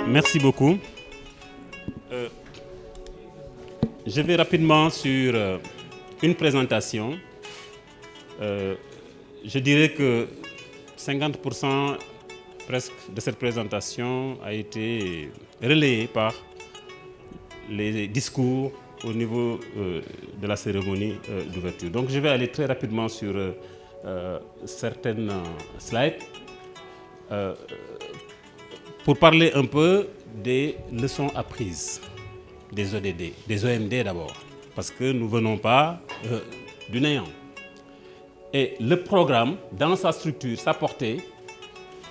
Merci beaucoup. Je vais rapidement sur une présentation. Je dirais que 50% presque de cette présentation a été relayée par les discours au niveau de la cérémonie d'ouverture. Donc je vais aller très rapidement sur certaines slides pour parler un peu des leçons apprises des ODD, des OMD d'abord, parce que nous ne venons pas du néant. Et le programme, dans sa structure, sa portée,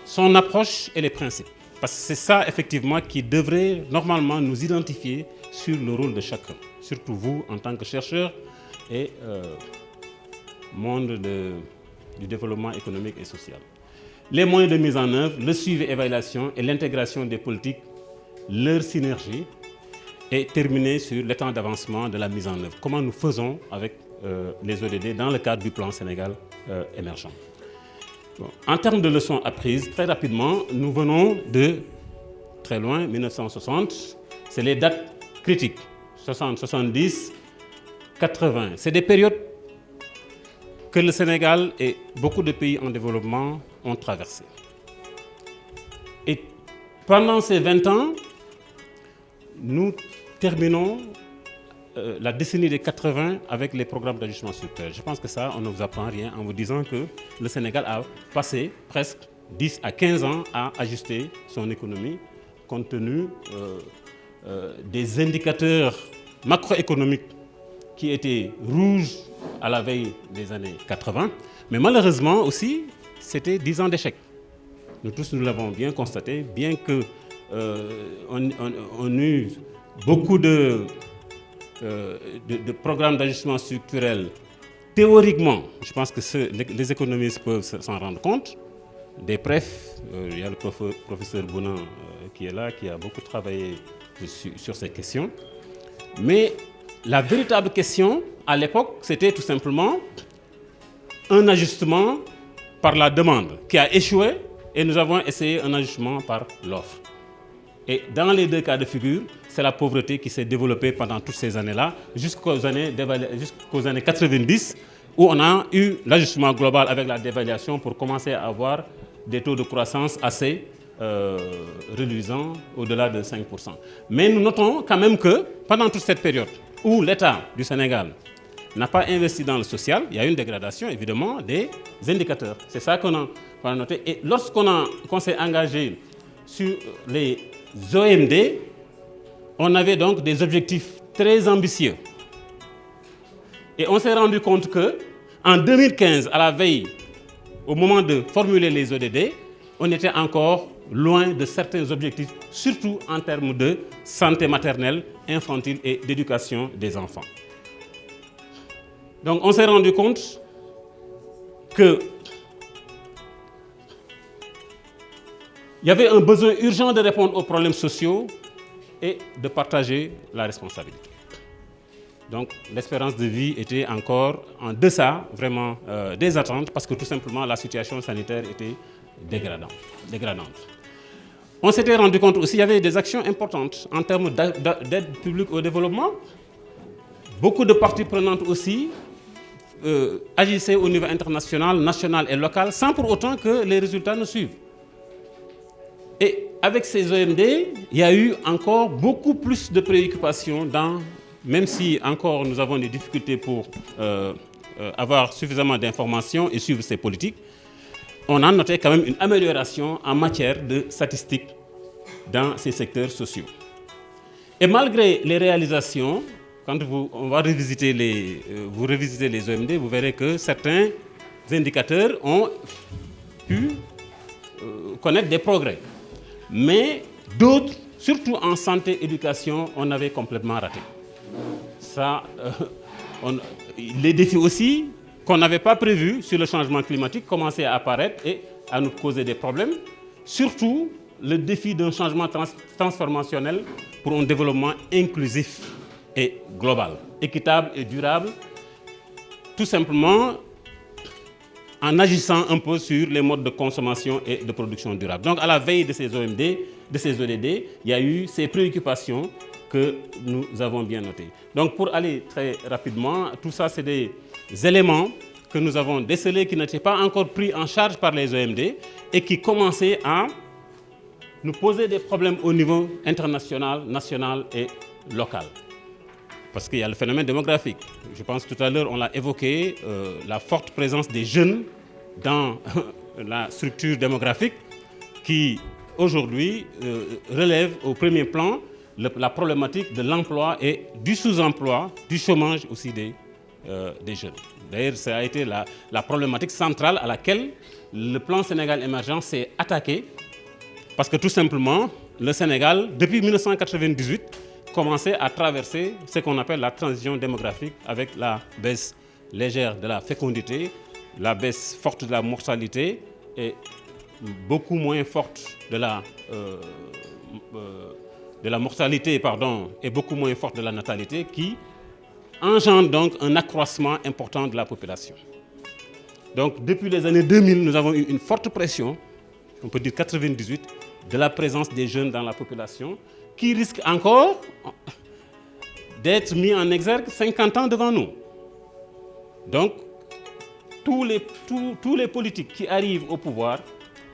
son approche et les principes. Parce que c'est ça, effectivement, qui devrait normalement nous identifier sur le rôle de chacun, surtout vous en tant que chercheurs et monde du développement économique et social. Les moyens de mise en œuvre, le suivi et évaluation et l'intégration des politiques, leur synergie, et terminer sur le temps d'avancement de la mise en œuvre. Comment nous faisons avec les ODD dans le cadre du plan Sénégal émergent. Bon. En termes de leçons apprises, très rapidement, nous venons de très loin, 1960. C'est les dates critiques, 60, 70, 80. C'est des périodes que le Sénégal et beaucoup de pays en développement ont traversées. Et pendant ces 20 ans, nous terminons la décennie des 80 avec les programmes d'ajustement structurel. Je pense que ça, on ne vous apprend rien en vous disant que le Sénégal a passé presque 10 à 15 ans à ajuster son économie compte tenu des indicateurs macroéconomiques qui étaient rouges à la veille des années 80. Mais malheureusement aussi, c'était 10 ans d'échec. Nous tous, nous l'avons bien constaté, bien que on eut beaucoup de programmes d'ajustement structurel. Théoriquement, je pense que les économistes peuvent s'en rendre compte. Des prefs, il y a le professeur Bounan qui est là, qui a beaucoup travaillé sur ces questions. Mais la véritable question, à l'époque, c'était tout simplement un ajustement par la demande qui a échoué et nous avons essayé un ajustement par l'offre. Et dans les deux cas de figure, c'est la pauvreté qui s'est développée pendant toutes ces années-là, jusqu'aux années 90, où on a eu l'ajustement global avec la dévaluation pour commencer à avoir des taux de croissance assez réduisants, au-delà de 5%. Mais nous notons quand même que pendant toute cette période où l'État du Sénégal n'a pas investi dans le social, il y a une dégradation évidemment des indicateurs. C'est ça qu'on a noté. Et lorsqu'on s'est engagé sur les OMD, on avait donc des objectifs très ambitieux. Et on s'est rendu compte qu'en 2015, à la veille, au moment de formuler les ODD, on était encore loin de certains objectifs, surtout en termes de santé maternelle, infantile et d'éducation des enfants. Donc on s'est rendu compte qu'il y avait un besoin urgent de répondre aux problèmes sociaux et de partager la responsabilité. Donc l'espérance de vie était encore en deçà vraiment des attentes parce que tout simplement la situation sanitaire était dégradante. On s'était rendu compte aussi qu'il y avait des actions importantes en termes d'aide publique au développement. Beaucoup de parties prenantes aussi agissaient au niveau international, national et local sans pour autant que les résultats ne suivent. Et avec ces OMD, il y a eu encore beaucoup plus de préoccupations même si encore nous avons des difficultés pour avoir suffisamment d'informations et suivre ces politiques, on a noté quand même une amélioration en matière de statistiques dans ces secteurs sociaux. Et malgré les réalisations, quand on va revisiter vous revisitez les OMD, vous verrez que certains indicateurs ont pu connaître des progrès. Mais d'autres, surtout en santé et éducation, on avait complètement raté. Les défis aussi qu'on n'avait pas prévus sur le changement climatique commençaient à apparaître et à nous causer des problèmes. Surtout le défi d'un changement transformationnel pour un développement inclusif et global, équitable et durable. Tout simplement en agissant un peu sur les modes de consommation et de production durable. Donc à la veille de ces OMD, de ces ODD, il y a eu ces préoccupations que nous avons bien notées. Donc pour aller très rapidement, tout ça c'est des éléments que nous avons décelés qui n'étaient pas encore pris en charge par les OMD et qui commençaient à nous poser des problèmes au niveau international, national et local. Parce qu'il y a le phénomène démographique. Je pense que tout à l'heure, on l'a évoqué, la forte présence des jeunes dans la structure démographique qui, aujourd'hui, relève au premier plan la problématique de l'emploi et du sous-emploi, du chômage aussi des jeunes. D'ailleurs, ça a été la problématique centrale à laquelle le plan Sénégal émergent s'est attaqué parce que tout simplement, le Sénégal, depuis 1998, commençait à traverser ce qu'on appelle la transition démographique avec la baisse légère de la fécondité, la baisse forte de la mortalité et beaucoup moins forte de la mortalité et beaucoup moins forte de la natalité qui engendre donc un accroissement important de la population. Donc depuis les années 2000, nous avons eu une forte pression, on peut dire 98, de la présence des jeunes dans la population qui risque encore d'être mis en exergue 50 ans devant nous. Donc, tous les politiques qui arrivent au pouvoir,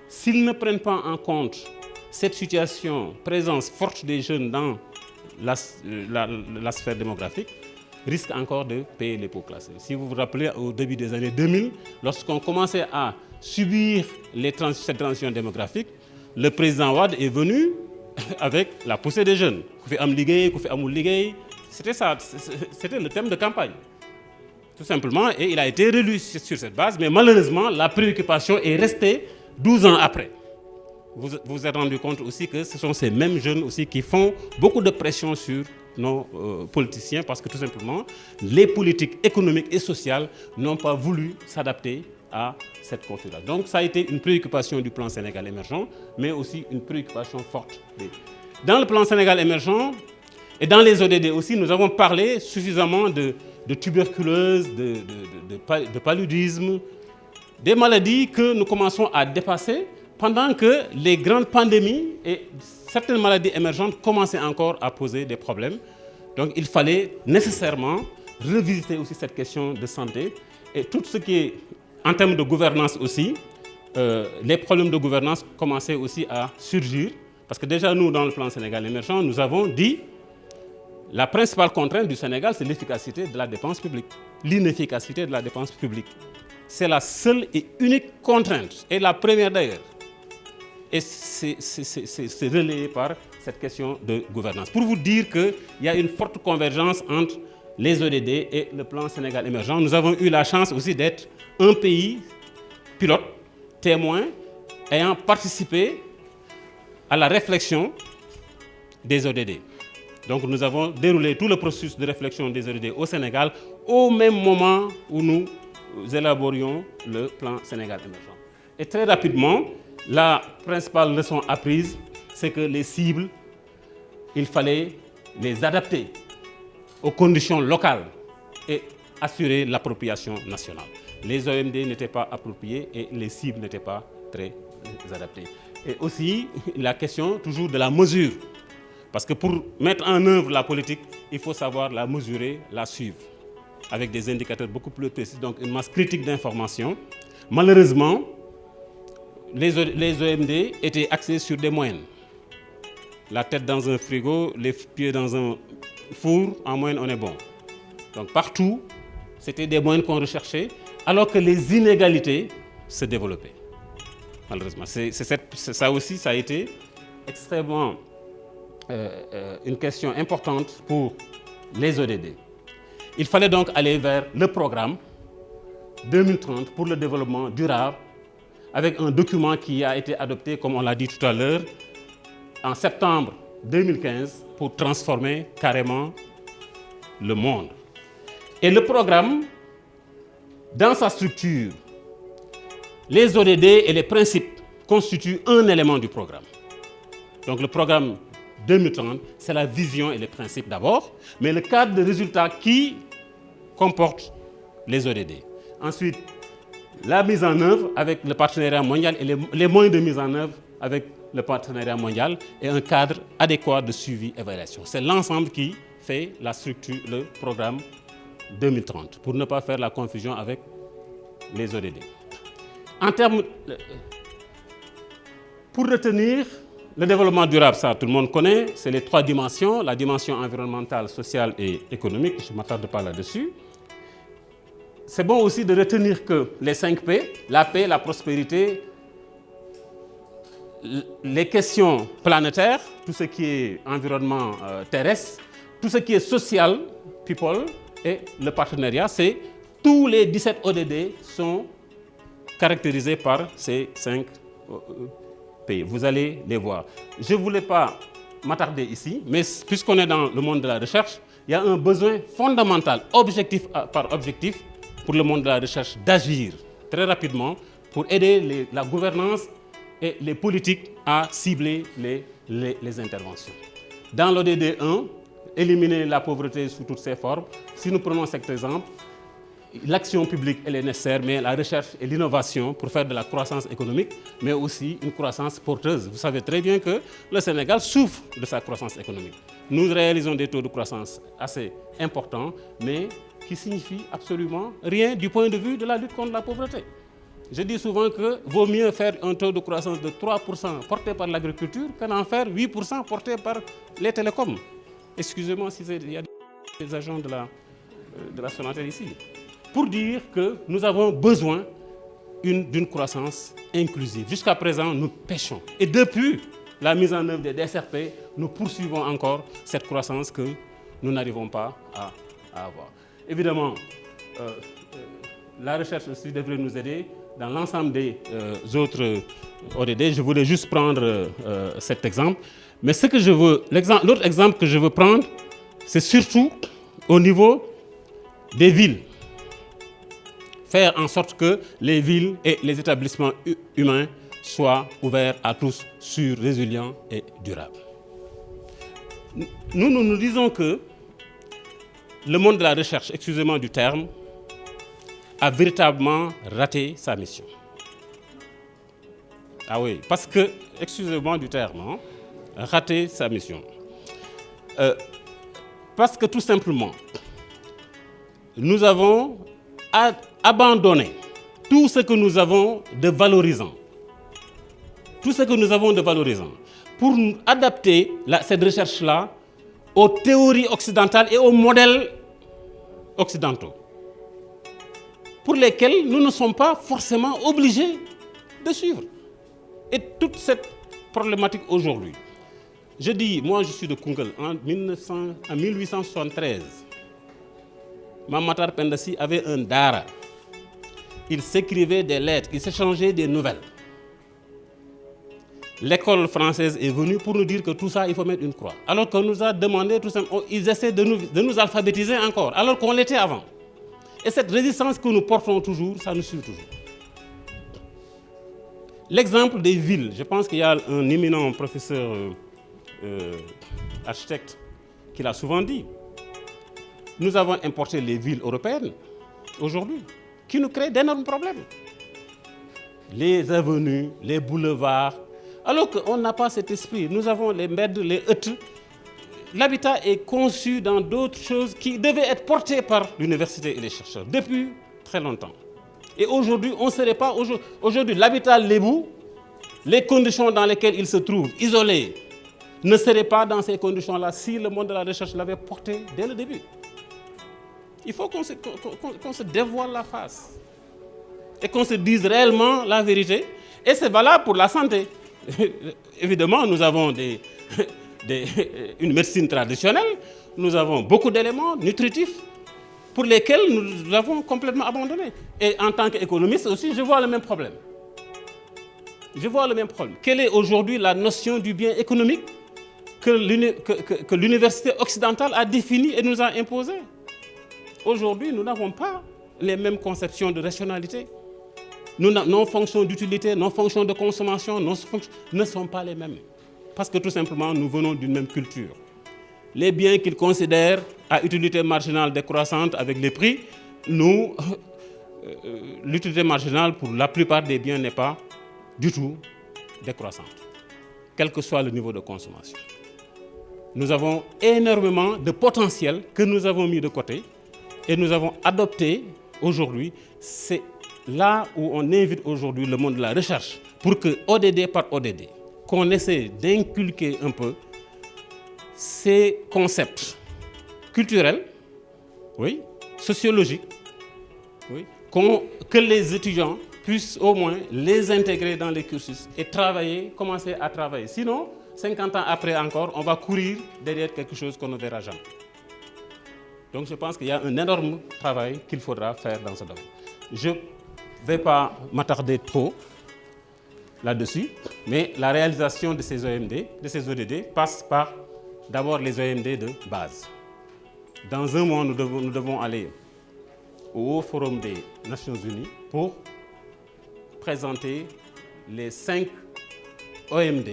s'ils ne prennent pas en compte cette situation, présence forte des jeunes dans la sphère démographique, risquent encore de payer les pots cassés. Si vous vous rappelez, au début des années 2000, lorsqu'on commençait à subir cette transition démographique, le président Wade est venu avec la poussée des jeunes. C'était ça, c'était le thème de campagne. Tout simplement, et il a été réélu sur cette base, mais malheureusement, la préoccupation est restée 12 ans après. Vous vous êtes rendu compte aussi que ce sont ces mêmes jeunes aussi qui font beaucoup de pression sur nos politiciens parce que tout simplement, les politiques économiques et sociales n'ont pas voulu s'adapter à cette configuration. Donc ça a été une préoccupation du plan Sénégal émergent, mais aussi une préoccupation forte. Dans le plan Sénégal émergent et dans les ODD aussi, nous avons parlé suffisamment de tuberculose, de paludisme, des maladies que nous commençons à dépasser pendant que les grandes pandémies et certaines maladies émergentes commençaient encore à poser des problèmes. Donc il fallait nécessairement revisiter aussi cette question de santé et tout ce qui est en termes de gouvernance aussi, les problèmes de gouvernance commençaient aussi à surgir. Parce que déjà nous, dans le plan Sénégal émergent, nous avons dit la principale contrainte du Sénégal, c'est l'efficacité de la dépense publique. L'inefficacité de la dépense publique. C'est la seule et unique contrainte, et la première d'ailleurs. Et c'est relayé par cette question de gouvernance. Pour vous dire qu'il y a une forte convergence entre les ODD et le plan Sénégal émergent. Nous avons eu la chance aussi d'être un pays pilote, témoin, ayant participé à la réflexion des ODD. Donc nous avons déroulé tout le processus de réflexion des ODD au Sénégal au même moment où nous élaborions le plan Sénégal émergent. Et très rapidement, la principale leçon apprise, c'est que les cibles, il fallait les adapter aux conditions locales et assurer l'appropriation nationale. Les OMD n'étaient pas appropriés et les cibles n'étaient pas très adaptées. Et aussi la question toujours de la mesure. Parce que pour mettre en œuvre la politique, il faut savoir la mesurer, la suivre, avec des indicateurs beaucoup plus précis, donc une masse critique d'informations. Malheureusement, les OMD étaient axés sur des moyennes. La tête dans un frigo, les pieds dans un four, en moyenne on est bon. Donc partout, c'était des moyennes qu'on recherchait, alors que les inégalités se développaient. Malheureusement, ça aussi, ça a été extrêmement une question importante pour les ODD. Il fallait donc aller vers le programme 2030 pour le développement durable, avec un document qui a été adopté, comme on l'a dit tout à l'heure, en septembre 2015 pour transformer carrément le monde. Et le programme, dans sa structure, les ODD et les principes constituent un élément du programme. Donc le programme 2030, c'est la vision et les principes d'abord, mais le cadre de résultats qui comporte les ODD. Ensuite, la mise en œuvre avec le partenariat mondial et les moyens de mise en œuvre avec le partenariat mondial et un cadre adéquat de suivi-évaluation. C'est l'ensemble qui fait la structure, le programme 2030, pour ne pas faire la confusion avec les ODD. En termes, pour retenir le développement durable, ça tout le monde connaît, c'est les 3 dimensions, la dimension environnementale, sociale et économique, je ne m'attarde pas là-dessus. C'est bon aussi de retenir que les 5 P, la paix, la prospérité, les questions planétaires, tout ce qui est environnement terrestre, tout ce qui est social, people, et le partenariat, c'est tous les 17 ODD sont caractérisés par ces 5 pays. Vous allez les voir. Je ne voulais pas m'attarder ici, mais puisqu'on est dans le monde de la recherche, il y a un besoin fondamental, objectif par objectif, pour le monde de la recherche d'agir très rapidement pour aider la gouvernance et les politiques à cibler les interventions. Dans l'ODD 1, éliminer la pauvreté sous toutes ses formes. Si nous prenons cet exemple, l'action publique elle est nécessaire, mais la recherche et l'innovation pour faire de la croissance économique, mais aussi une croissance porteuse. Vous savez très bien que le Sénégal souffre de sa croissance économique. Nous réalisons des taux de croissance assez importants, mais qui signifient absolument rien du point de vue de la lutte contre la pauvreté. Je dis souvent qu'il vaut mieux faire un taux de croissance de 3% porté par l'agriculture que d'en faire 8% porté par les télécoms. Excusez-moi s'il y a des agents de la Sonatel ici. Pour dire que nous avons besoin d'une croissance inclusive. Jusqu'à présent, nous pêchons. Et depuis la mise en œuvre des DSRP, nous poursuivons encore cette croissance que nous n'arrivons pas à avoir. Évidemment, la recherche aussi devrait nous aider dans l'ensemble des autres ODD. Je voulais juste prendre cet exemple. Mais l'autre exemple que je veux prendre, c'est surtout au niveau des villes. Faire en sorte que les villes et les établissements humains soient ouverts à tous, sûrs, résilients et durables. Nous disons que le monde de la recherche, excusez-moi du terme, a véritablement raté sa mission. Ah oui, parce que, excusez-moi du terme, raté sa mission. Parce que tout simplement, nous avons abandonné tout ce que nous avons de valorisant. Tout ce que nous avons de valorisant pour adapter cette recherche-là aux théories occidentales et aux modèles occidentaux, pour lesquels nous ne sommes pas forcément obligés de suivre. Et toute cette problématique aujourd'hui, je dis, moi je suis de Koungheul, en 1873, Mame Matar Penda Sy avait un daara. Il s'écrivait des lettres, il s'échangeait des nouvelles. L'école française est venue pour nous dire que tout ça, il faut mettre une croix. Alors qu'on nous a demandé, tout simplement, ils essaient de nous alphabétiser encore, alors qu'on l'était avant. Et cette résistance que nous portons toujours, ça nous suit toujours. L'exemple des villes, je pense qu'il y a un éminent professeur architecte qui l'a souvent dit. Nous avons importé les villes européennes aujourd'hui, qui nous créent d'énormes problèmes. Les avenues, les boulevards, alors qu'on n'a pas cet esprit. Nous avons les mbeds, les huttes. L'habitat est conçu dans d'autres choses qui devaient être portées par l'université et les chercheurs depuis très longtemps. Et aujourd'hui, on ne serait pas... Aujourd'hui, l'habitat lébou, les conditions dans lesquelles il se trouve, isolé, ne seraient pas dans ces conditions-là si le monde de la recherche l'avait porté dès le début. Il faut qu'on se dévoile la face et qu'on se dise réellement la vérité. Et c'est valable pour la santé. Évidemment, nous avons une médecine traditionnelle, nous avons beaucoup d'éléments nutritifs pour lesquels nous l'avons complètement abandonné. Et en tant qu'économiste aussi, je vois le même problème. Je vois le même problème. Quelle est aujourd'hui la notion du bien économique que l'université occidentale a définie et nous a imposée? Aujourd'hui, nous n'avons pas les mêmes conceptions de rationalité. Nos fonctions d'utilité, nos fonctions de consommation ne sont pas les mêmes. Parce que tout simplement, nous venons d'une même culture. Les biens qu'ils considèrent à utilité marginale décroissante avec les prix, nous l'utilité marginale pour la plupart des biens n'est pas du tout décroissante, quel que soit le niveau de consommation. Nous avons énormément de potentiel que nous avons mis de côté et nous avons adopté aujourd'hui. C'est là où on invite aujourd'hui le monde de la recherche pour que ODD par ODD, qu'on essaie d'inculquer un peu ces concepts culturels, oui, sociologiques, oui, que les étudiants puissent au moins les intégrer dans les cursus et commencer à travailler. Sinon, 50 ans après encore, on va courir derrière quelque chose qu'on ne verra jamais. Donc je pense qu'il y a un énorme travail qu'il faudra faire dans ce domaine. Je ne vais pas m'attarder trop là-dessus, mais la réalisation de ces OMD, de ces ODD, passe par d'abord les OMD de base. Dans un mois, nous devons aller au Haut Forum des Nations Unies pour présenter les 5 OMD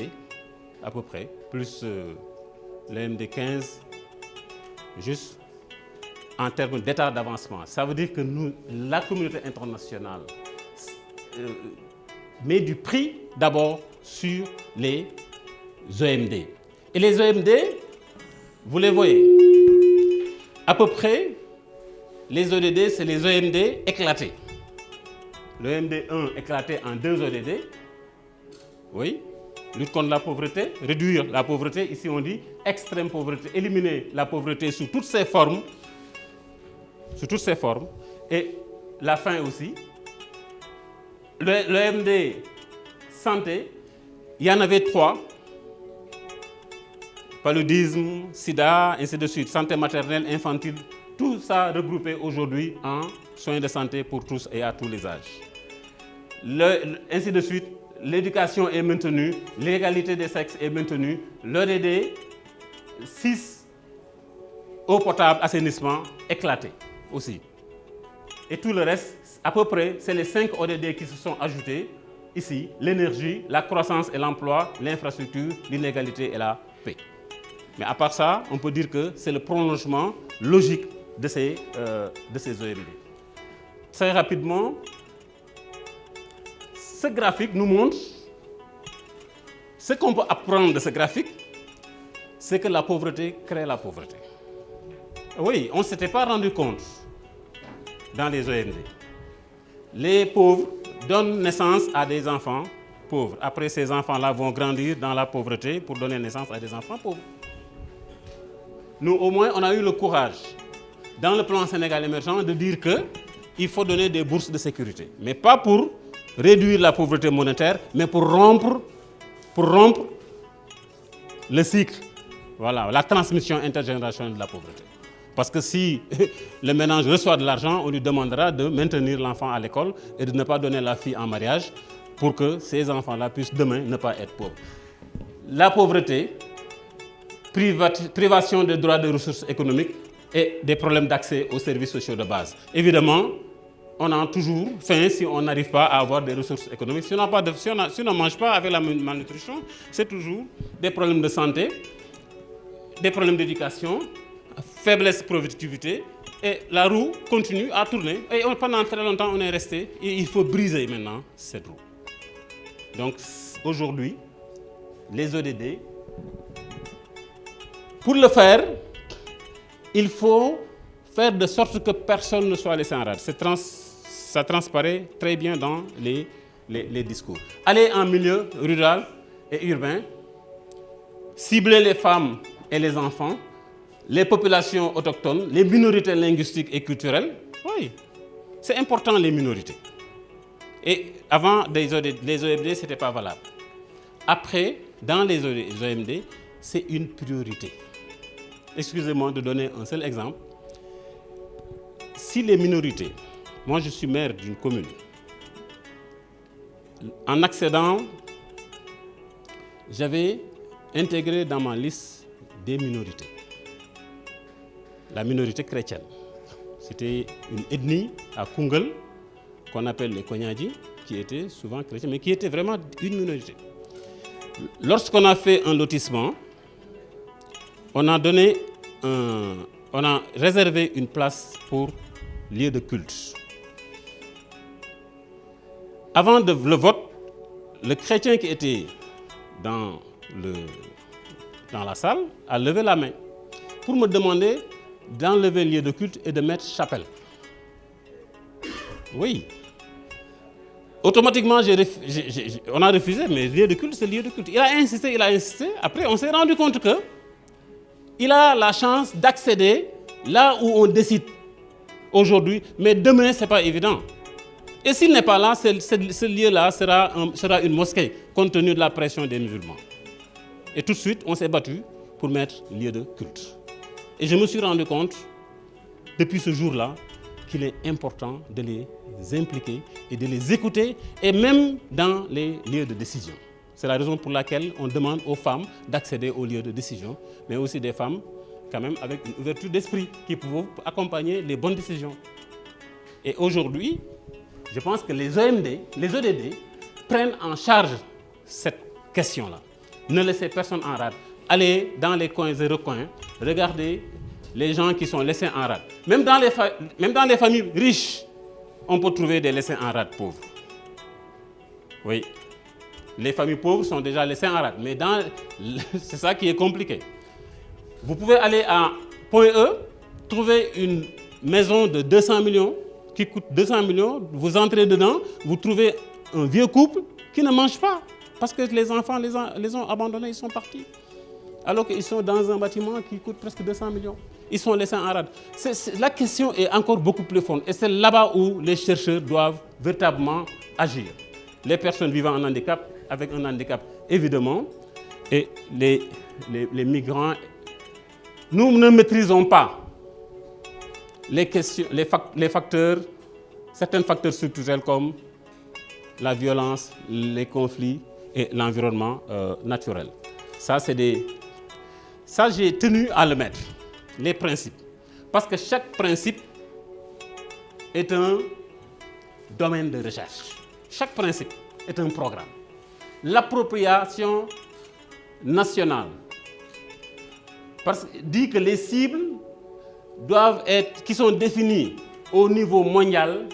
à peu près, plus l'OMD 15, juste en termes d'état d'avancement. Ça veut dire que la communauté internationale met du prix d'abord sur les OMD. Et les OMD, vous les voyez, à peu près, les ODD, c'est les OMD éclatés. L'OMD 1 éclaté en 2 ODD, oui, lutte contre la pauvreté, réduire la pauvreté, ici on dit extrême pauvreté, éliminer la pauvreté sous toutes ses formes, et la faim aussi. L'OMD santé, il y en avait 3, paludisme, sida, ainsi de suite, santé maternelle, infantile, tout ça regroupé aujourd'hui en soins de santé pour tous et à tous les âges. Ainsi de suite, l'éducation est maintenue, l'égalité des sexes est maintenue, l'ODD 6, eau potable, assainissement, éclaté aussi. Et tout le reste, à peu près, c'est les 5 ODD qui se sont ajoutés ici, l'énergie, la croissance et l'emploi, l'infrastructure, l'inégalité et la paix. Mais à part ça, on peut dire que c'est le prolongement logique de ces OMD. Très rapidement, ce graphique nous montre, ce qu'on peut apprendre de ce graphique, c'est que la pauvreté crée la pauvreté. Oui, on ne s'était pas rendu compte dans les OMD. Les pauvres donnent naissance à des enfants pauvres. Après, ces enfants-là vont grandir dans la pauvreté pour donner naissance à des enfants pauvres. Nous, au moins, on a eu le courage, dans le plan Sénégal émergent, de dire qu'il faut donner des bourses de sécurité. Mais pas pour réduire la pauvreté monétaire, mais pour rompre le cycle, voilà, la transmission intergénérationnelle de la pauvreté. Parce que si le ménage reçoit de l'argent, on lui demandera de maintenir l'enfant à l'école et de ne pas donner la fille en mariage pour que ces enfants-là puissent demain ne pas être pauvres. La pauvreté, privation des droits de ressources économiques et des problèmes d'accès aux services sociaux de base. Évidemment, on a toujours faim si on n'arrive pas à avoir des ressources économiques. Si on ne mange pas avec la malnutrition, c'est toujours des problèmes de santé, des problèmes d'éducation, faiblesse productivité, et la roue continue à tourner. Et pendant très longtemps, on est resté, et il faut briser maintenant cette roue. Donc aujourd'hui, les ODD, pour le faire, il faut faire de sorte que personne ne soit laissé en rade. Ça transparaît très bien dans les discours. Aller en milieu rural et urbain, cibler les femmes et les enfants, les populations autochtones, les minorités linguistiques et culturelles. Oui, c'est important les minorités. Et avant les OMD, ce n'était pas valable. Après, dans les OMD, c'est une priorité. Excusez-moi de donner un seul exemple. Si les minorités, moi je suis maire d'une commune, en accédant, j'avais intégré dans ma liste des minorités. La minorité chrétienne. C'était une ethnie à Koungheul, qu'on appelle les Konyadji, qui étaient souvent chrétiens, mais qui était vraiment une minorité. Lorsqu'on a fait un lotissement, on a réservé une place pour lieu de culte. Avant le vote, le chrétien qui était dans la salle a levé la main pour me demander d'enlever le lieu de culte et de mettre chapelle. Oui. Automatiquement, on a refusé, mais le lieu de culte, c'est le lieu de culte. Il a insisté. Après, on s'est rendu compte qu'il a la chance d'accéder là où on décide aujourd'hui, mais demain, ce n'est pas évident. Et s'il n'est pas là, ce lieu-là sera une mosquée, compte tenu de la pression des musulmans. Et tout de suite, on s'est battu pour mettre lieu de culte. Et je me suis rendu compte, depuis ce jour-là, qu'il est important de les impliquer et de les écouter, et même dans les lieux de décision. C'est la raison pour laquelle on demande aux femmes d'accéder aux lieux de décision, mais aussi des femmes quand même avec une ouverture d'esprit qui peuvent accompagner les bonnes décisions. Et aujourd'hui, je pense que les OMD, les ODD prennent en charge cette question-là. Ne laissez personne en rade. Allez dans les coins et recoins, regardez les gens qui sont laissés en rade. Même dans les familles riches, on peut trouver des laissés en rade pauvres. Oui, les familles pauvres sont déjà laissées en rade, mais c'est ça qui est compliqué. Vous pouvez aller à Point E, trouver une maison de 200 millions, qui coûte 200 millions, vous entrez dedans, vous trouvez un vieux couple qui ne mange pas, parce que les enfants les ont abandonnés, ils sont partis. Alors qu'ils sont dans un bâtiment qui coûte presque 200 millions. Ils sont laissés en rade. La question est encore beaucoup plus profonde, et c'est là-bas où les chercheurs doivent véritablement agir. Les personnes vivant en handicap, avec un handicap évidemment, et les migrants. Nous ne maîtrisons pas certains facteurs structurels comme la violence, les conflits et l'environnement naturel. Ça, j'ai tenu à le mettre, les principes. Parce que chaque principe est un domaine de recherche. Chaque principe est un programme. L'appropriation nationale dit que les cibles qui sont définies au niveau mondial,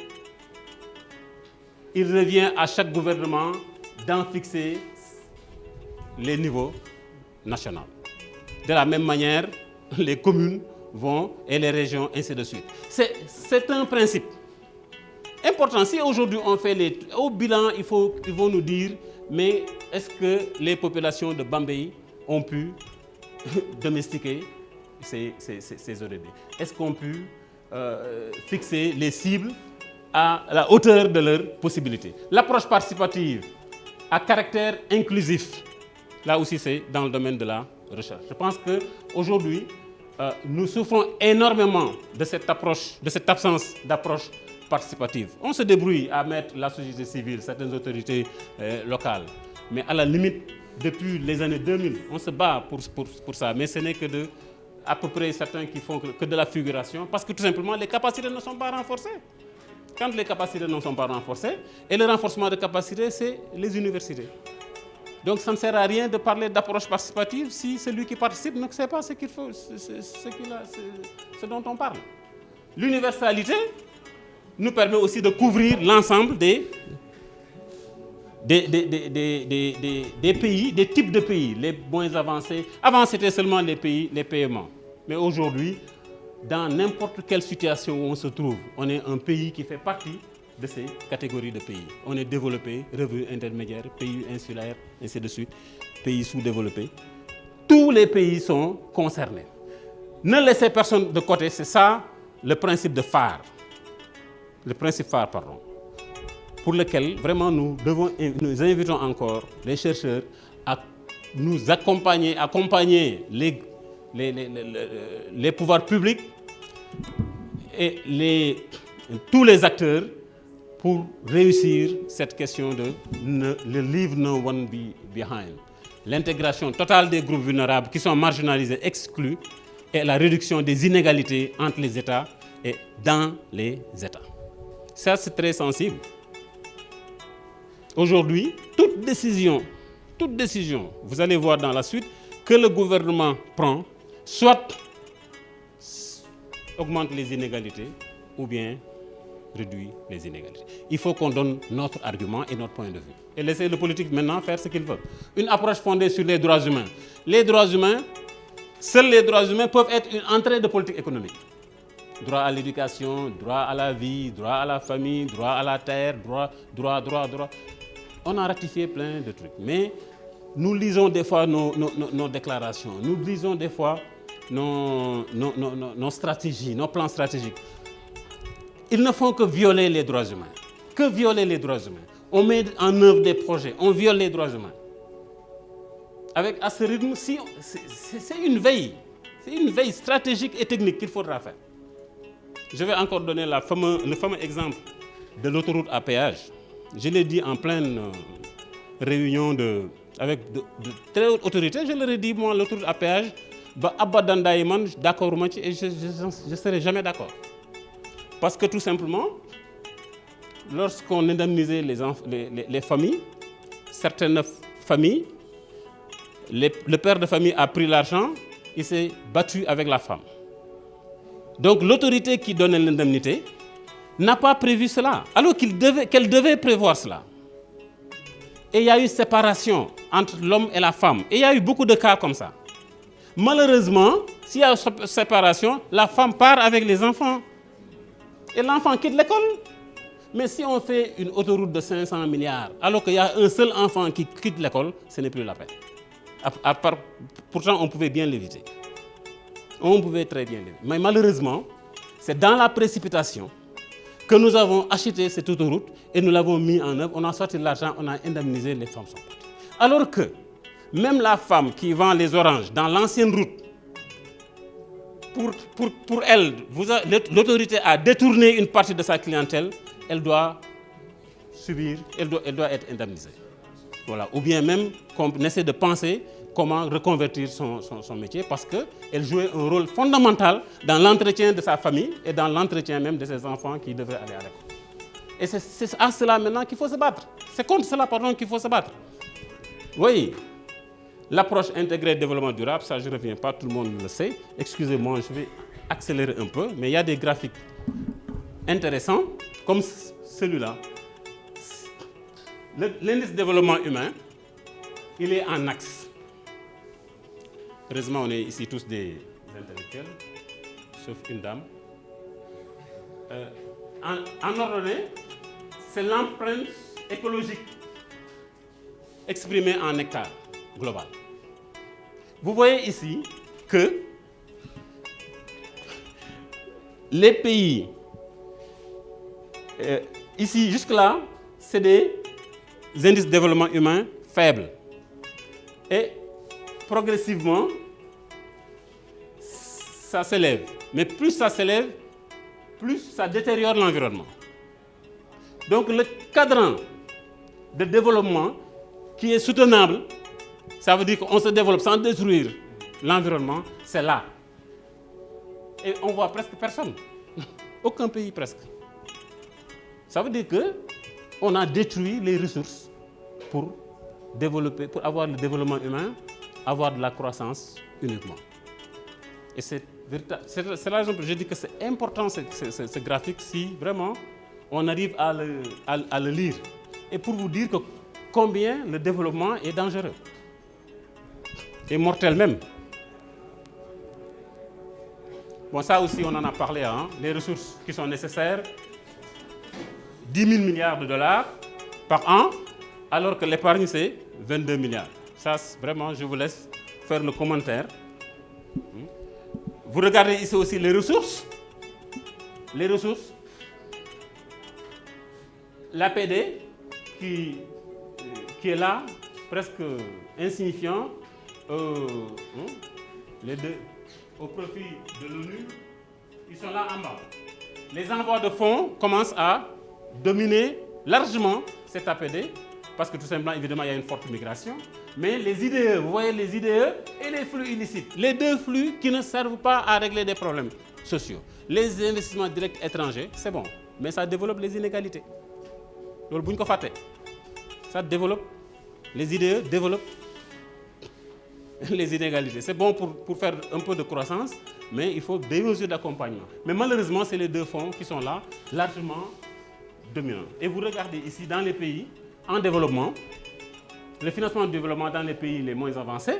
il revient à chaque gouvernement d'en fixer les niveaux nationaux. De la même manière, les communes et les régions, ainsi de suite. C'est un principe important. Si aujourd'hui on fait au bilan, ils vont nous dire, mais est-ce que les populations de Bambey ont pu domestiquer ces ODD? Est-ce qu'on peut fixer les cibles à la hauteur de leurs possibilités? L'approche participative à caractère inclusif, là aussi c'est dans le domaine de la recherche. Je pense qu'aujourd'hui, nous souffrons énormément de cette absence d'approche participative. On se débrouille à mettre la société civile, certaines autorités locales, mais à la limite, depuis les années 2000, on se bat pour ça, mais ce n'est que à peu près certains qui font que de la figuration, parce que tout simplement les capacités ne sont pas renforcées. Quand les capacités ne sont pas renforcées, et le renforcement de capacités, c'est les universités. Donc ça ne sert à rien de parler d'approche participative si celui qui participe ne sait pas ce qu'il faut, ce dont on parle. L'universalité nous permet aussi de couvrir l'ensemble des pays, des types de pays, les moins avancés. Avant, c'était seulement les paiements. Mais aujourd'hui, dans n'importe quelle situation où on se trouve, on est un pays qui fait partie de ces catégories de pays. On est développé, revenu intermédiaire, pays insulaire, ainsi de suite, pays sous-développés. Tous les pays sont concernés. Ne laissez personne de côté, c'est ça le principe de phare. Le principe phare, pardon. Pour lequel vraiment nous invitons encore les chercheurs à nous accompagner les pouvoirs publics et tous les acteurs pour réussir cette question de leave no one behind. L'intégration totale des groupes vulnérables qui sont marginalisés, exclus, et la réduction des inégalités entre les États et dans les États. Ça, c'est très sensible. Aujourd'hui, toute décision, vous allez voir dans la suite, que le gouvernement prend, soit augmente les inégalités, ou bien réduit les inégalités. Il faut qu'on donne notre argument et notre point de vue. Et laisser le politique maintenant faire ce qu'il veut. Une approche fondée sur les droits humains. Les droits humains, seuls les droits humains peuvent être une entrée de politique économique. Droit à l'éducation, droit à la vie, droit à la famille, droit à la terre, droit. On a ratifié plein de trucs. Mais nous lisons des fois nos déclarations, nous lisons des fois nos stratégies, nos plans stratégiques. Ils ne font que violer les droits humains. Que violer les droits humains. On met en œuvre des projets, on viole les droits humains. Avec à ce rythme, si, c'est une veille stratégique et technique qu'il faudra faire. Je vais encore donner le fameux exemple de l'autoroute à péage. Je l'ai dit en pleine réunion avec de très hautes autorités. Je leur ai dit, moi, l'autoroute à péage, d'accord, et je ne serai jamais d'accord. Parce que tout simplement, lorsqu'on indemnisait les familles, certaines familles, le père de famille a pris l'argent, il s'est battu avec la femme. Donc l'autorité qui donnait l'indemnité n'a pas prévu cela, alors qu'elle devait prévoir cela. Et il y a eu séparation entre l'homme et la femme. Et il y a eu beaucoup de cas comme ça. Malheureusement, s'il y a une séparation, la femme part avec les enfants. Et l'enfant quitte l'école. Mais si on fait une autoroute de 500 milliards, alors qu'il y a un seul enfant qui quitte l'école, ce n'est plus la peine. Pourtant, on pouvait bien l'éviter. On pouvait très bien l'éviter. Mais malheureusement, c'est dans la précipitation que nous avons acheté cette autoroute et nous l'avons mis en œuvre. On a sorti de l'argent, on a indemnisé les femmes sont parties. Alors que même la femme qui vend les oranges dans l'ancienne route, pour elle, l'autorité a détourné une partie de sa clientèle, elle doit subir, elle doit être indemnisée. Voilà. Ou bien même qu'on essaie de penser comment reconvertir son métier parce qu'elle jouait un rôle fondamental dans l'entretien de sa famille et dans l'entretien même de ses enfants qui devraient aller à l'école. Et c'est à cela maintenant qu'il faut se battre. C'est contre cela, qu'il faut se battre. Oui, l'approche intégrée de développement durable, ça je ne reviens pas, tout le monde le sait. Excusez-moi, je vais accélérer un peu, mais il y a des graphiques intéressants comme celui-là. L'indice de développement humain, il est en axe. Heureusement, on est ici tous des intellectuels, sauf une dame. En ordonnée, c'est l'empreinte écologique exprimée en hectares global. Vous voyez ici que les pays, ici jusque-là, c'est des indices de développement humain faibles. Et progressivement, ça s'élève. Mais plus ça s'élève, plus ça détériore l'environnement. Donc le cadran de développement qui est soutenable, ça veut dire qu'on se développe sans détruire l'environnement, c'est là. Et on voit presque personne. Aucun pays presque. Ça veut dire qu'on a détruit les ressources pour avoir le développement humain, avoir de la croissance uniquement. Et c'est la raison pour laquelle je dis que c'est important ce graphique si vraiment on arrive à le lire. Et pour vous dire que combien le développement est dangereux. Et mortel même. Bon, ça aussi on en a parlé, hein, les ressources qui sont nécessaires. 10 000 milliards de dollars par an, alors que l'épargne c'est 22 milliards. Ça, vraiment, je vous laisse faire le commentaire. Vous regardez ici aussi les ressources. Les ressources. L'APD qui est là, presque insignifiant. Les deux au profit de l'ONU, ils sont là en bas. Les envois de fonds commencent à dominer largement cette APD, parce que tout simplement, évidemment, il y a une forte migration. Mais les IDE, vous voyez les IDE et les flux illicites, les deux flux qui ne servent pas à régler des problèmes sociaux. Les investissements directs étrangers, c'est bon, mais ça développe les inégalités. Ça développe, les IDE développent les inégalités. C'est bon pour faire un peu de croissance, mais il faut des mesures d'accompagnement. Mais malheureusement, c'est les deux fonds qui sont là, largement dominants. Et vous regardez ici, dans les pays en développement, le financement du développement dans les pays les moins avancés,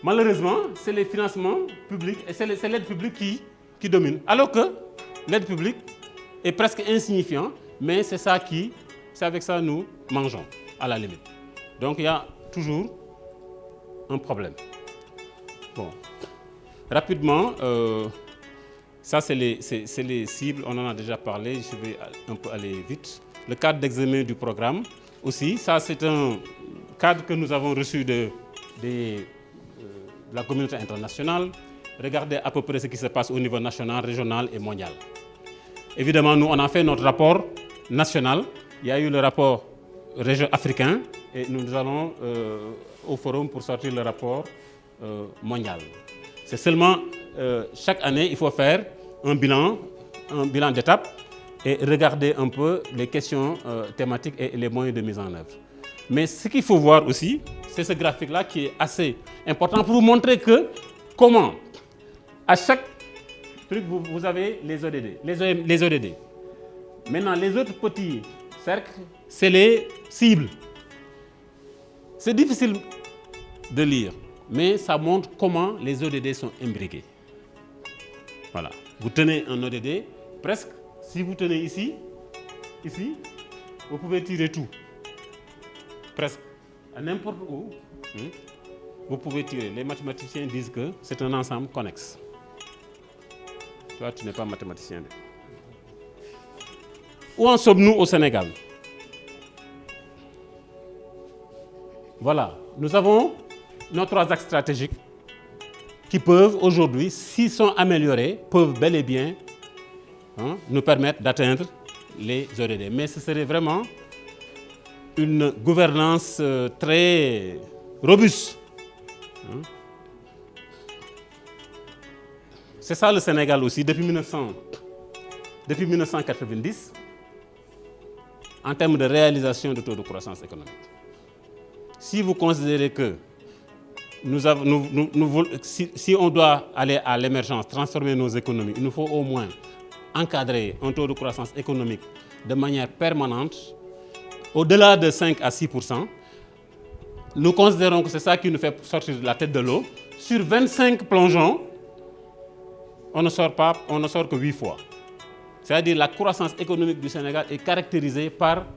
malheureusement, c'est les financements publics et c'est l'aide publique qui domine. Alors que l'aide publique est presque insignifiante, mais c'est avec ça que nous mangeons, à la limite. Donc il y a toujours un problème. Bon, rapidement, ça c'est les cibles, on en a déjà parlé, je vais un peu aller vite. Le cadre d'examen du programme aussi, ça c'est un cadre que nous avons reçu de la communauté internationale. Regardez à peu près ce qui se passe au niveau national, régional et mondial. Évidemment, nous on a fait notre rapport national, il y a eu le rapport région africain et nous allons au forum pour sortir le rapport mondial. C'est seulement chaque année, il faut faire un bilan d'étape et regarder un peu les questions thématiques et les moyens de mise en œuvre. Mais ce qu'il faut voir aussi, c'est ce graphique-là qui est assez important pour vous montrer que comment, à chaque truc, vous avez les ODD, les ODD. Maintenant, les autres petits cercles, c'est les cibles. C'est difficile de lire, mais ça montre comment les ODD sont imbriqués. Voilà. Vous tenez un ODD, presque, si vous tenez ici, vous pouvez tirer tout. Presque. À n'importe où, vous pouvez tirer. Les mathématiciens disent que c'est un ensemble connexe. Toi, tu n'es pas mathématicien. Où en sommes-nous au Sénégal? Voilà. Nous avons nos 3 axes stratégiques qui peuvent aujourd'hui, s'ils sont améliorés, peuvent bel et bien nous permettre d'atteindre les ODD. Mais ce serait vraiment une gouvernance très robuste. C'est ça le Sénégal aussi, depuis 1990, en termes de réalisation de taux de croissance économique. Si vous considérez que si on doit aller à l'émergence, transformer nos économies, il nous faut au moins encadrer un taux de croissance économique de manière permanente, au-delà de 5 à 6%. Nous considérons que c'est ça qui nous fait sortir de la tête de l'eau. Sur 25 plongeons, on ne sort que 8 fois. C'est-à-dire que la croissance économique du Sénégal est caractérisée par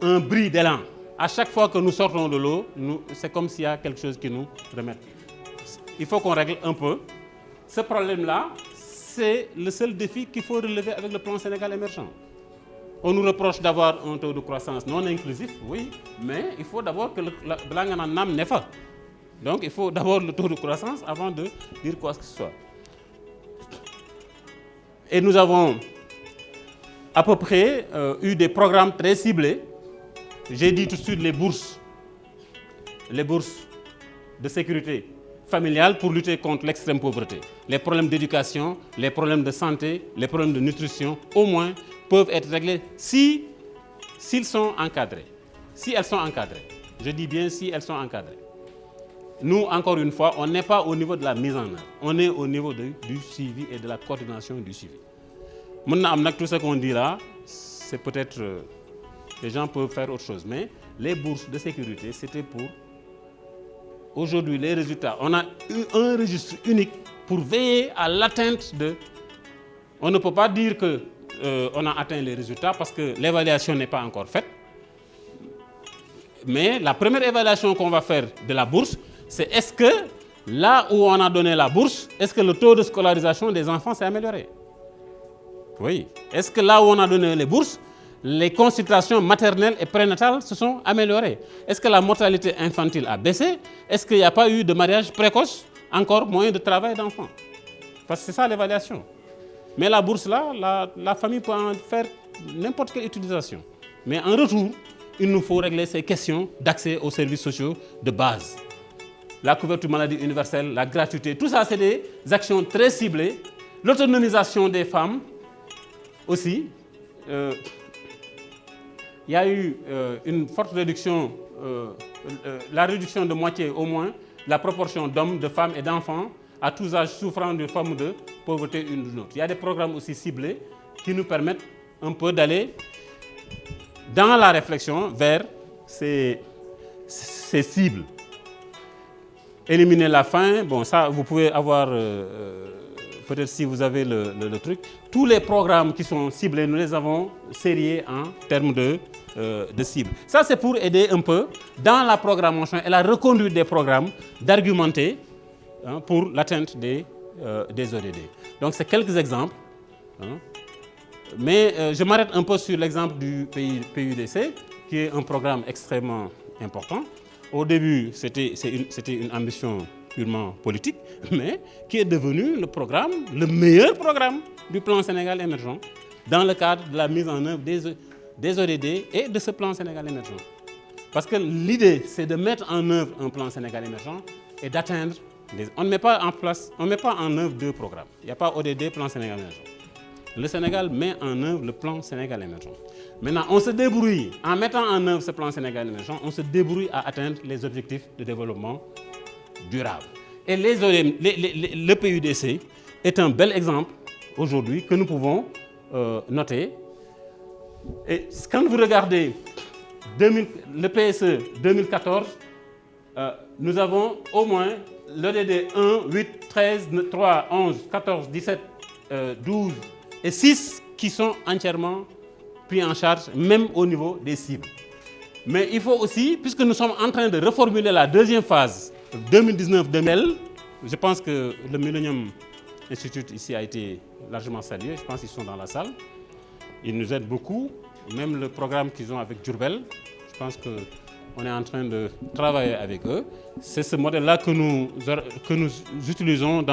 un bris d'élan. À chaque fois que nous sortons de l'eau, c'est comme s'il y a quelque chose qui nous remet. Il faut qu'on règle un peu. Ce problème-là, c'est le seul défi qu'il faut relever avec le plan Sénégal émergent. On nous reproche d'avoir un taux de croissance non inclusif, oui, mais il faut d'abord que le Blanganam n'est pas. Donc il faut d'abord le taux de croissance avant de dire quoi que ce soit. Et nous avons à peu près eu des programmes très ciblés. J'ai dit tout de suite les bourses de sécurité familiale pour lutter contre l'extrême pauvreté. Les problèmes d'éducation, les problèmes de santé, les problèmes de nutrition, au moins, peuvent être réglés s'ils sont encadrés. Si elles sont encadrées. Je dis bien si elles sont encadrées. Nous, encore une fois, on n'est pas au niveau de la mise en œuvre. On est au niveau du suivi et de la coordination du suivi. Maintenant, tout ce qu'on dit là, c'est peut-être... les gens peuvent faire autre chose. Mais les bourses de sécurité, c'était pour... Aujourd'hui, les résultats, on a eu un registre unique pour veiller à l'atteinte de... On ne peut pas dire qu'on a atteint les résultats parce que l'évaluation n'est pas encore faite. Mais la première évaluation qu'on va faire de la bourse, c'est est-ce que là où on a donné la bourse, est-ce que le taux de scolarisation des enfants s'est amélioré? Oui. Est-ce que là où on a donné les bourses, les consultations maternelles et prénatales se sont améliorées? Est-ce que la mortalité infantile a baissé? Est-ce qu'il n'y a pas eu de mariage précoce? Encore moins de travail d'enfants? Parce que c'est ça l'évaluation. Mais la bourse là, la famille peut en faire n'importe quelle utilisation. Mais en retour, il nous faut régler ces questions d'accès aux services sociaux de base. La couverture maladie universelle, la gratuité, tout ça c'est des actions très ciblées. L'autonomisation des femmes aussi. Il y a eu une forte réduction, la réduction de moitié au moins la proportion d'hommes, de femmes et d'enfants à tous âges souffrant d'une forme de pauvreté une ou d'une autre. Il y a des programmes aussi ciblés qui nous permettent un peu d'aller dans la réflexion vers ces cibles. Éliminer la faim, bon ça vous pouvez avoir, peut-être si vous avez le truc, tous les programmes qui sont ciblés, nous les avons sériés en termes de cibles. Ça c'est pour aider un peu dans la programmation et la reconduite des programmes d'argumenter pour l'atteinte des ODD. Donc c'est quelques exemples, mais je m'arrête un peu sur l'exemple du PUDC, qui est un programme extrêmement important. Au début, c'était une ambition purement politique, mais qui est devenu le meilleur programme du plan Sénégal émergent dans le cadre de la mise en œuvre des ODD et de ce plan Sénégal émergent. Parce que l'idée, c'est de mettre en œuvre un plan Sénégal émergent et d'atteindre on ne met pas en œuvre deux programmes. Il n'y a pas ODD, plan Sénégal émergent. Le Sénégal met en œuvre le plan Sénégal émergent. Maintenant, on se débrouille, en mettant en œuvre ce plan Sénégal émergent, on se débrouille à atteindre les objectifs de développement durable. Et le PUDC est un bel exemple aujourd'hui que nous pouvons noter. Et quand vous regardez le PSE 2014, nous avons au moins l'ODD 1, 8, 13, 3, 11, 14, 17, 12 et 6 qui sont entièrement pris en charge, même au niveau des cibles. Mais il faut aussi, puisque nous sommes en train de reformuler la deuxième phase, 2019-2000, je pense que le Millennium Institute ici a été largement salué, je pense qu'ils sont dans la salle. Ils nous aident beaucoup, même le programme qu'ils ont avec Diourbel, je pense qu'on est en train de travailler avec eux. C'est ce modèle-là que nous utilisons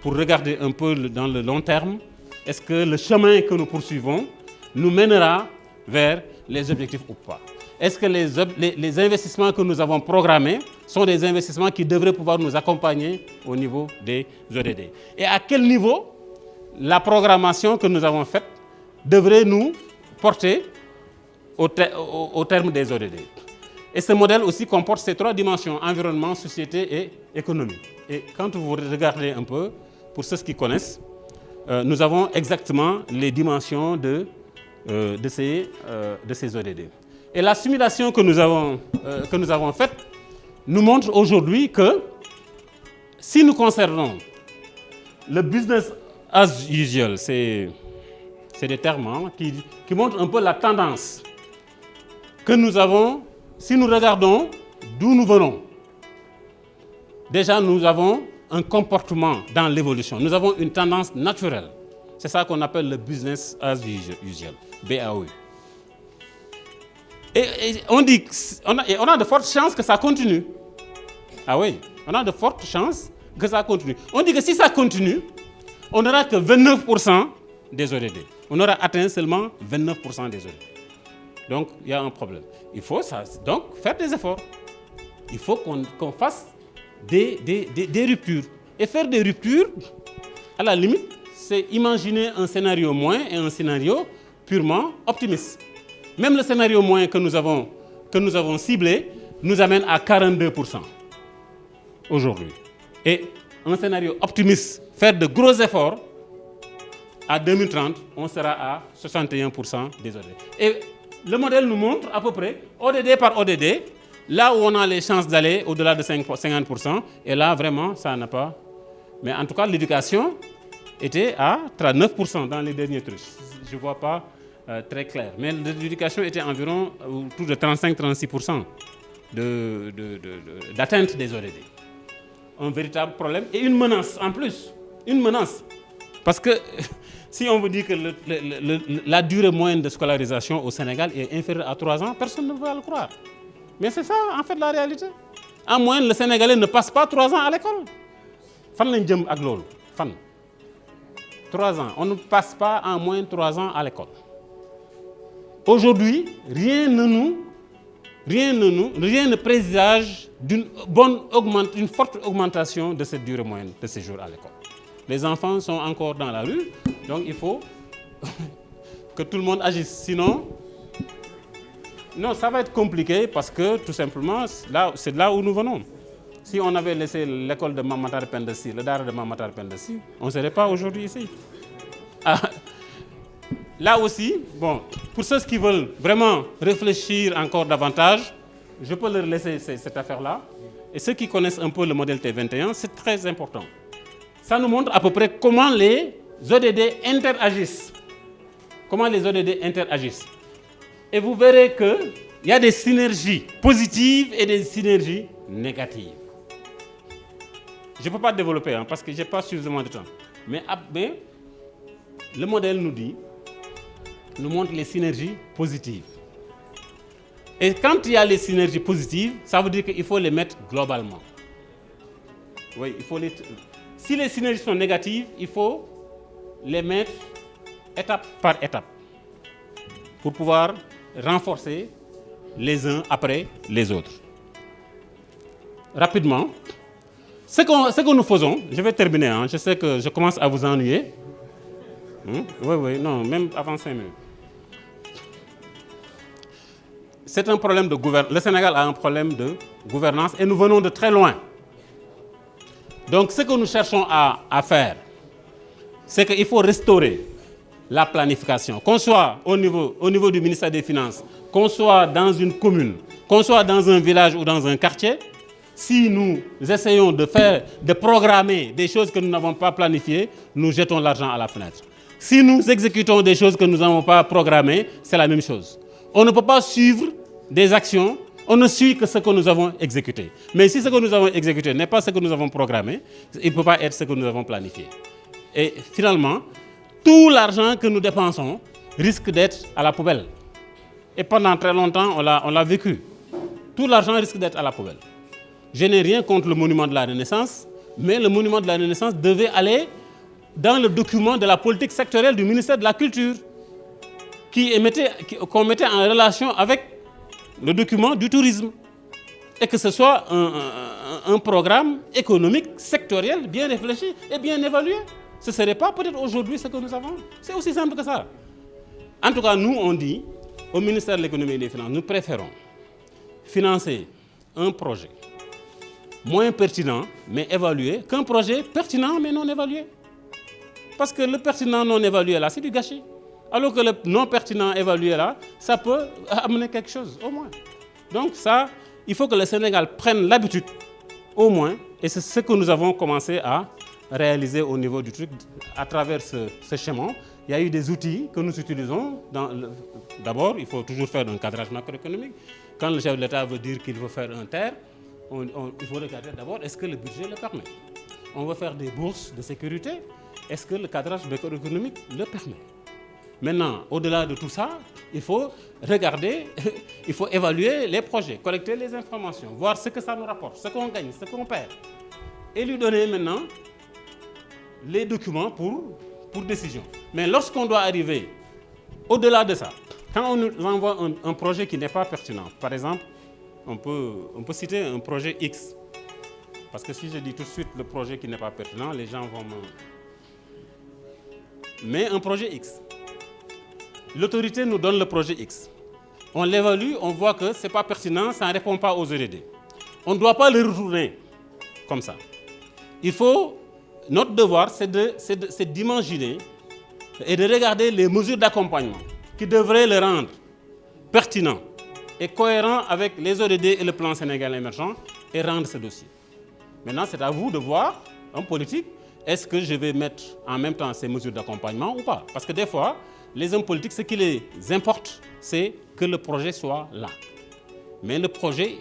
pour regarder un peu dans le long terme. Est-ce que le chemin que nous poursuivons nous mènera vers les objectifs ou pas? Est-ce que les investissements que nous avons programmés sont des investissements qui devraient pouvoir nous accompagner au niveau des ODD? Et à quel niveau la programmation que nous avons faite devrait nous porter au terme des ODD? Et ce modèle aussi comporte ces trois dimensions, environnement, société et économie. Et quand vous regardez un peu, pour ceux qui connaissent, nous avons exactement les dimensions de ces ODD. Et la simulation que nous avons faite nous montre aujourd'hui que si nous conservons le business as usual, c'est des termes qui montrent un peu la tendance que nous avons. Si nous regardons d'où nous venons, déjà nous avons un comportement dans l'évolution. Nous avons une tendance naturelle. C'est ça qu'on appelle le business as usual, BAU. Et on a de fortes chances que ça continue. Ah oui, on a de fortes chances que ça continue. On dit que si ça continue, on n'aura que 29% des ODD. On aura atteint seulement 29% des ODD. Donc, il y a un problème. Il faut donc faire des efforts. Il faut qu'on fasse des ruptures. Et faire des ruptures, à la limite, c'est imaginer un scénario moins et un scénario purement optimiste. Même le scénario moins que nous avons ciblé nous amène à 42% aujourd'hui. Et un scénario optimiste, faire de gros efforts, à 2030, on sera à 61% des ODD. Et le modèle nous montre à peu près, ODD par ODD, là où on a les chances d'aller au-delà de 50%, et là, vraiment, ça n'a pas. Mais en tout cas, l'éducation était à 39% dans les derniers trucs. Je ne vois pas très clair. Mais l'éducation était environ autour de 35-36% d'atteinte des ODD. Un véritable problème et une menace en plus. Une menace. Parce que si on vous dit que la durée moyenne de scolarisation au Sénégal est inférieure à 3 ans, personne ne va le croire. Mais c'est ça, en fait, la réalité. En moyenne, le Sénégalais ne passe pas 3 ans à l'école. Fan lañ jëm ak loolu fan 3 ans. On ne passe pas en moyenne 3 ans à l'école. Aujourd'hui, rien ne présage d'une forte augmentation de cette durée moyenne de séjour à l'école. Les enfants sont encore dans la rue, donc il faut que tout le monde agisse. Sinon, non, ça va être compliqué parce que tout simplement, c'est là où nous venons. Si on avait laissé l'école de Mamatar Pendassi, le Dara de Mamatar Pendassi, on ne serait pas aujourd'hui ici. Ah, là aussi, bon, pour ceux qui veulent vraiment réfléchir encore davantage, je peux leur laisser cette affaire-là. Et ceux qui connaissent un peu le modèle T21, c'est très important. Ça nous montre à peu près comment les ODD interagissent. Comment les ODD interagissent. Et vous verrez qu'il y a des synergies positives et des synergies négatives. Je ne peux pas développer parce que je n'ai pas suffisamment de temps. Mais le modèle nous montre les synergies positives. Et quand il y a les synergies positives, ça veut dire qu'il faut les mettre globalement. Oui, il faut si les synergies sont négatives, il faut les mettre étape par étape pour pouvoir renforcer les uns après les autres. Rapidement, ce que nous faisons, je vais terminer, je sais que je commence à vous ennuyer. Oui, non, même avant 5 minutes. C'est un problème de gouvernance. Le Sénégal a un problème de gouvernance et nous venons de très loin. Donc ce que nous cherchons à faire, c'est qu'il faut restaurer la planification. Qu'on soit au niveau du ministère des Finances, qu'on soit dans une commune, qu'on soit dans un village ou dans un quartier, si nous essayons de programmer des choses que nous n'avons pas planifiées, nous jetons l'argent à la fenêtre. Si nous exécutons des choses que nous n'avons pas programmées, c'est la même chose. On ne peut pas suivre des actions, on ne suit que ce que nous avons exécuté. Mais si ce que nous avons exécuté n'est pas ce que nous avons programmé, il ne peut pas être ce que nous avons planifié. Et finalement, tout l'argent que nous dépensons risque d'être à la poubelle. Et pendant très longtemps, on l'a vécu. Tout l'argent risque d'être à la poubelle. Je n'ai rien contre le monument de la Renaissance, mais le monument de la Renaissance devait aller dans le document de la politique sectorielle du ministère de la Culture, qu'on mettait en relation avec le document du tourisme. Et que ce soit un programme économique sectoriel bien réfléchi et bien évalué. Ce ne serait pas peut-être aujourd'hui ce que nous avons. C'est aussi simple que ça. En tout cas, nous, on dit, au ministère de l'économie et des finances, nous préférons financer un projet moins pertinent, mais évalué, qu'un projet pertinent, mais non évalué. Parce que le pertinent non évalué, là, c'est du gâchis. Alors que le non pertinent évalué, là, ça peut amener quelque chose, au moins. Donc ça, il faut que le Sénégal prenne l'habitude, au moins, et c'est ce que nous avons commencé à réaliser au niveau du truc, à travers ce schéma. Il y a eu des outils que nous utilisons. D'abord, il faut toujours faire un cadrage macroéconomique. Quand le chef de l'État veut dire qu'il veut faire un terre, il faut regarder d'abord, est-ce que le budget le permet? On veut faire des bourses de sécurité, est-ce que le cadrage macroéconomique le permet? Maintenant, au-delà de tout ça, il faut regarder, il faut évaluer les projets, collecter les informations, voir ce que ça nous rapporte, ce qu'on gagne, ce qu'on perd, et lui donner maintenant les documents pour décision. Mais lorsqu'on doit arriver au-delà de ça, quand on nous envoie un projet qui n'est pas pertinent, par exemple, on peut citer un projet X. Parce que si je dis tout de suite le projet qui n'est pas pertinent, les gens vont me... Mais un projet X. L'autorité nous donne le projet X. On l'évalue, on voit que ce n'est pas pertinent, ça ne répond pas aux ODD. On ne doit pas le retourner comme ça. Notre devoir, c'est d'imaginer et de regarder les mesures d'accompagnement qui devraient le rendre pertinent et cohérent avec les ODD et le plan Sénégal émergent et rendre ce dossier. Maintenant, c'est à vous de voir, en politique, est-ce que je vais mettre en même temps ces mesures d'accompagnement ou pas? Parce que des fois, les hommes politiques, ce qui les importe, c'est que le projet soit là. Mais le projet,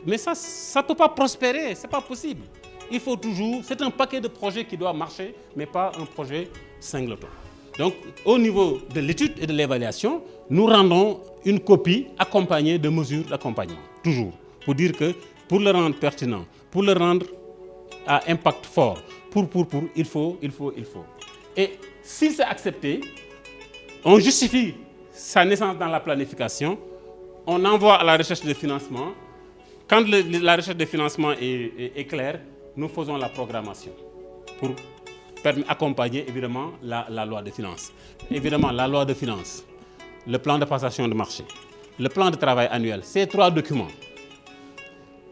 mais ça ne peut pas prospérer, ce n'est pas possible. Il faut toujours, c'est un paquet de projets qui doit marcher, mais pas un projet singleton. Donc, au niveau de l'étude et de l'évaluation, nous rendons une copie accompagnée de mesures d'accompagnement, toujours, pour dire que pour le rendre pertinent, pour le rendre à impact fort, il faut. Et si c'est accepté, on justifie sa naissance dans la planification, on envoie à la recherche de financement. Quand la recherche de financement est claire, nous faisons la programmation pour accompagner évidemment la loi de finances. Évidemment, la loi de finances, le plan de passation de marché, le plan de travail annuel, ces 3 documents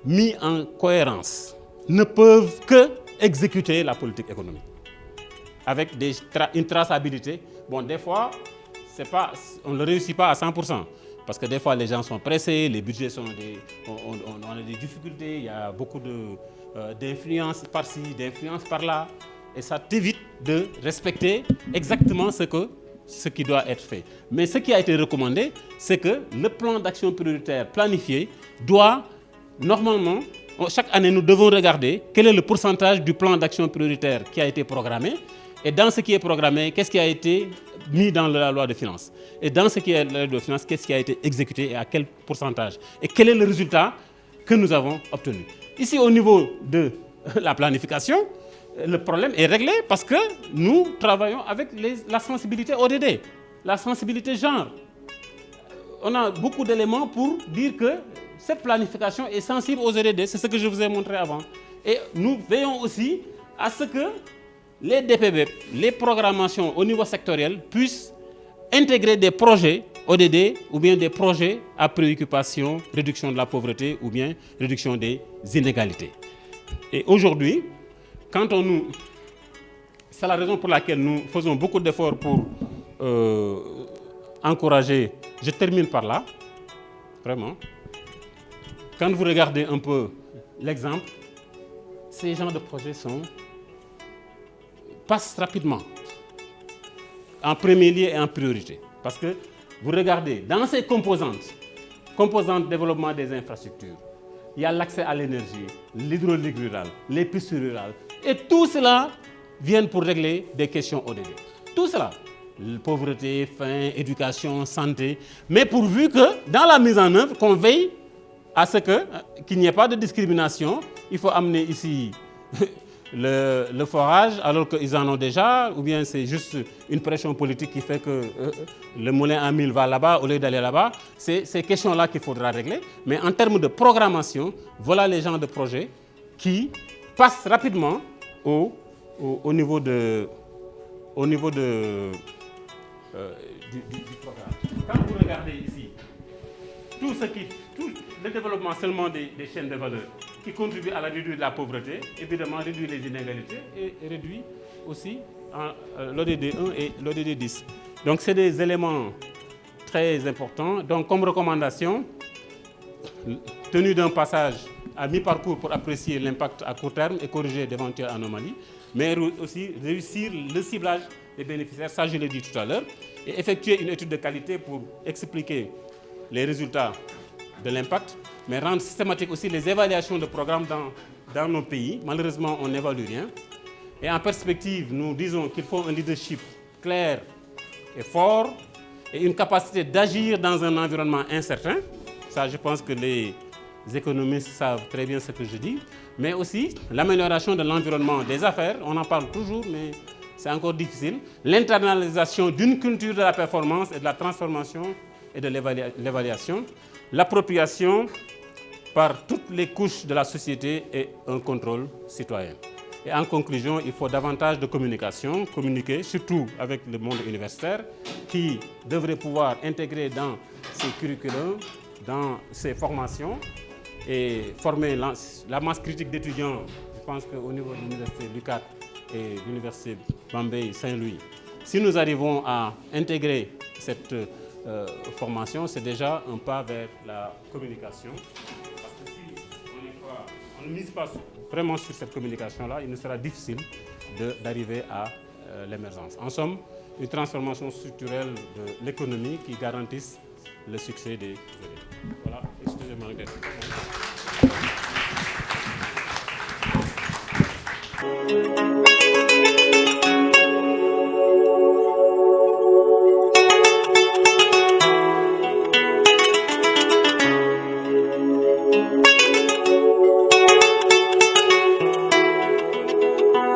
mis en cohérence ne peuvent que exécuter la politique économique avec une traçabilité. Bon, des fois, on ne le réussit pas à 100%. Parce que des fois, les gens sont pressés, les budgets sont on a des difficultés, il y a beaucoup d'influence par-ci, d'influence par-là. Et ça t'évite de respecter exactement ce qui doit être fait. Mais ce qui a été recommandé, c'est que le plan d'action prioritaire planifié doit, normalement, chaque année, nous devons regarder quel est le pourcentage du plan d'action prioritaire qui a été programmé. Et dans ce qui est programmé, qu'est-ce qui a été mis dans la loi de finances? Et dans ce qui est la loi de finances, qu'est-ce qui a été exécuté et à quel pourcentage? Et quel est le résultat que nous avons obtenu? Ici, au niveau de la planification, le problème est réglé parce que nous travaillons avec la sensibilité ODD, la sensibilité genre. On a beaucoup d'éléments pour dire que cette planification est sensible aux ODD, c'est ce que je vous ai montré avant. Et nous veillons aussi à ce que les DPB, les programmations au niveau sectoriel puissent intégrer des projets ODD ou bien des projets à préoccupation, réduction de la pauvreté ou bien réduction des inégalités. Et aujourd'hui, c'est la raison pour laquelle nous faisons beaucoup d'efforts pour encourager, je termine par là, vraiment. Quand vous regardez un peu l'exemple, ces genres de projets passent rapidement, en premier lieu et en priorité. Parce que vous regardez, dans ces composantes de développement des infrastructures, il y a l'accès à l'énergie, l'hydraulique rurale, les pistes rurales, et tout cela vient pour régler des questions ODD. Tout cela, pauvreté, faim, éducation, santé, mais pourvu que dans la mise en œuvre, qu'on veille à ce qu'il n'y ait pas de discrimination. Il faut amener ici le forage alors qu'ils en ont déjà, ou bien c'est juste une pression politique qui fait que le moulin à mil va là-bas au lieu d'aller là-bas. C'est ces questions-là qu'il faudra régler. Mais en termes de programmation, voilà les genres de projets qui passent rapidement au niveau du programme. Quand vous regardez ici, tout le développement seulement des chaînes de valeur qui contribuent à la réduire de la pauvreté, évidemment réduire les inégalités et réduire aussi l'ODD 1 et l'ODD 10. Donc c'est des éléments très importants. Donc comme recommandation, tenue d'un passage à mi-parcours pour apprécier l'impact à court terme et corriger d'éventuelles anomalies, mais aussi réussir le ciblage des bénéficiaires, ça je l'ai dit tout à l'heure, et effectuer une étude de qualité pour expliquer les résultats de l'impact, mais rendre systématique aussi les évaluations de programmes dans nos pays. Malheureusement, on n'évalue rien. Et en perspective, nous disons qu'il faut un leadership clair et fort et une capacité d'agir dans un environnement incertain. Ça, je pense que les économistes savent très bien ce que je dis. Mais aussi l'amélioration de l'environnement des affaires. On en parle toujours, mais c'est encore difficile. L'internalisation d'une culture de la performance et de la transformation et de l'évaluation. L'appropriation par toutes les couches de la société et un contrôle citoyen. Et en conclusion, il faut davantage de communication, communiquer surtout avec le monde universitaire qui devrait pouvoir intégrer dans ses curriculums, dans ses formations et former la masse critique d'étudiants. Je pense qu'au niveau de l'université Lucat et de l'université Bambey Saint-Louis, si nous arrivons à intégrer cette formation, c'est déjà un pas vers la communication. Parce que si on ne mise pas vraiment sur cette communication-là, il nous sera difficile d'arriver à l'émergence. En somme, une transformation structurelle de l'économie qui garantisse le succès des élèves. Voilà, excusez-moi d'être.